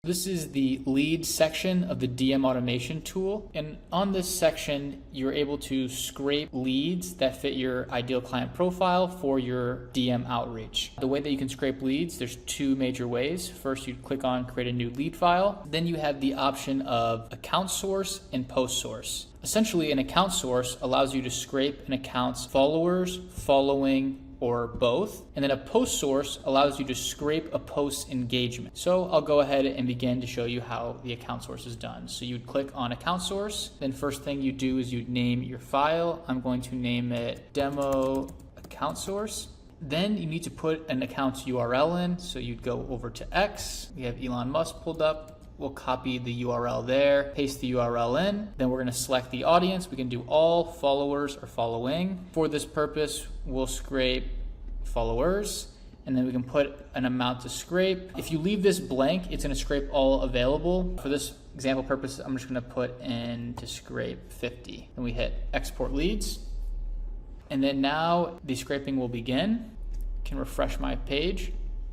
This is the leads section of the DM automation tool. And on this section, you're able to scrape leads that fit your ideal client profile for your DM outreach. The way that you can scrape leads, there's two major ways. First, you click on create a new lead file. Then you have the option of account source and post source. Essentially, an account source allows you to scrape an account's followers, following, or both. And then a post source allows you to scrape a post's engagement. So I'll go ahead and begin to show you how the account source is done. So you'd click on account source. Then first thing you do is you'd name your file. I'm going to name it demo account source. Then you need to put an account's URL in. So you'd go over to X. We have Elon Musk pulled up. We'll copy the URL there, paste the URL in. Then we're gonna select the audience. We can do all, followers, or following. For this purpose, we'll scrape followers, and then we can put an amount to scrape. If you leave this blank, it's gonna scrape all available. For this example purpose, I'm just gonna put in to scrape 50. Then we hit export leads. And then now the scraping will begin. I can refresh my page.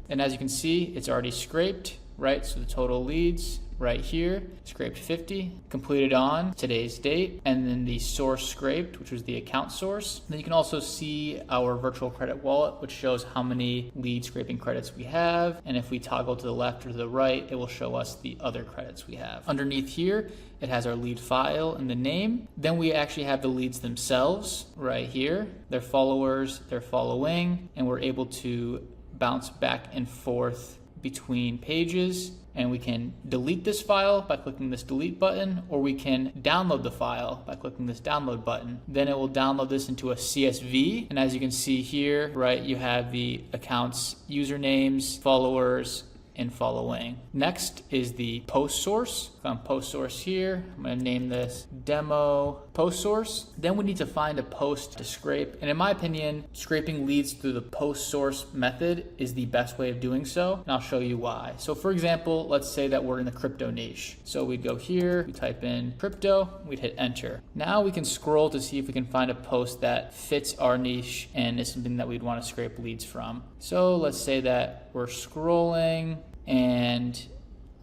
And as you can see, it's already scraped. Right, so the total leads right here, scraped 50, completed on today's date, and then the source scraped, which was the account source. Then you can also see our virtual credit wallet, which shows how many lead scraping credits we have. And if we toggle to the left or to the right, it will show us the other credits we have. Underneath here, it has our lead file and the name. Then we actually have the leads themselves right here, their followers, their following, and we're able to bounce back and forth between pages, and we can delete this file by clicking this delete button, or we can download the file by clicking this download button. Then it will download this into a CSV, and as you can see here, right, you have the account's usernames, followers, and following. Next is the post source. Click on post source here. I'm going to name this demo post source. Then we need to find a post to scrape. And in my opinion, scraping leads through the post source method is the best way of doing so. And I'll show you why. So for example, let's say that we're in the crypto niche. So we'd go here, we type in crypto, we'd hit enter. Now we can scroll to see if we can find a post that fits our niche and is something that we'd want to scrape leads from. So let's say that we're scrolling and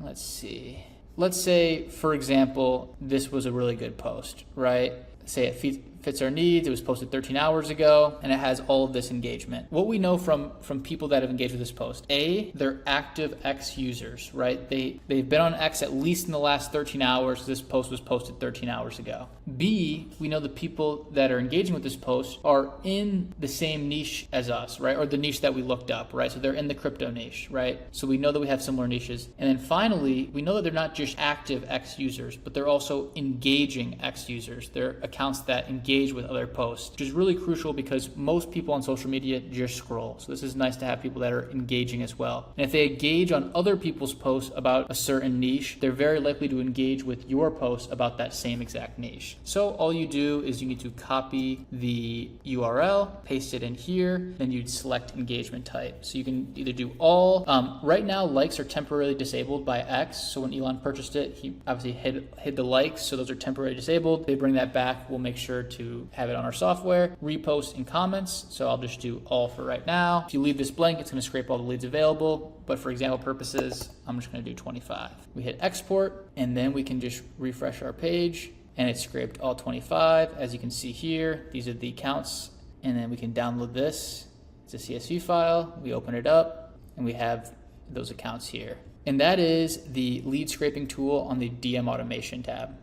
let's see. Let's say, for example, this was a really good post, right? Say it fits our needs. It was posted 13 hours ago, and it has all of this engagement. What we know from people that have engaged with this post, A, they're active X users, right? They've been on X at least in the last 13 hours. This post was posted 13 hours ago. B, we know the people that are engaging with this post are in the same niche as us, right? Or the niche that we looked up, right? So they're in the crypto niche, right? So we know that we have similar niches. And then finally, we know that they're not just active X users, but they're also engaging X users. They're accounts that engage with other posts, which is really crucial because most people on social media just scroll. So this is nice to have people that are engaging as well. And if they engage on other people's posts about a certain niche, they're very likely to engage with your post about that same exact niche. So all you do is you need to copy the URL, paste it in here, then you'd select engagement type. So you can either do all. Right now, likes are temporarily disabled by X. So when Elon purchased it, he obviously hid the likes. So those are temporarily disabled. They bring that back. We'll make sure to have it on our software. Repost and comments. So I'll just do all for right now. If you leave this blank, it's going to scrape all the leads available. But for example purposes, I'm just going to do 25. We hit export, and then we can just refresh our page, and it scraped all 25. As you can see here, these are the accounts, and then we can download this. It's a CSV file. We open it up, and we have those accounts here. And that is the lead scraping tool on the DM automation tab.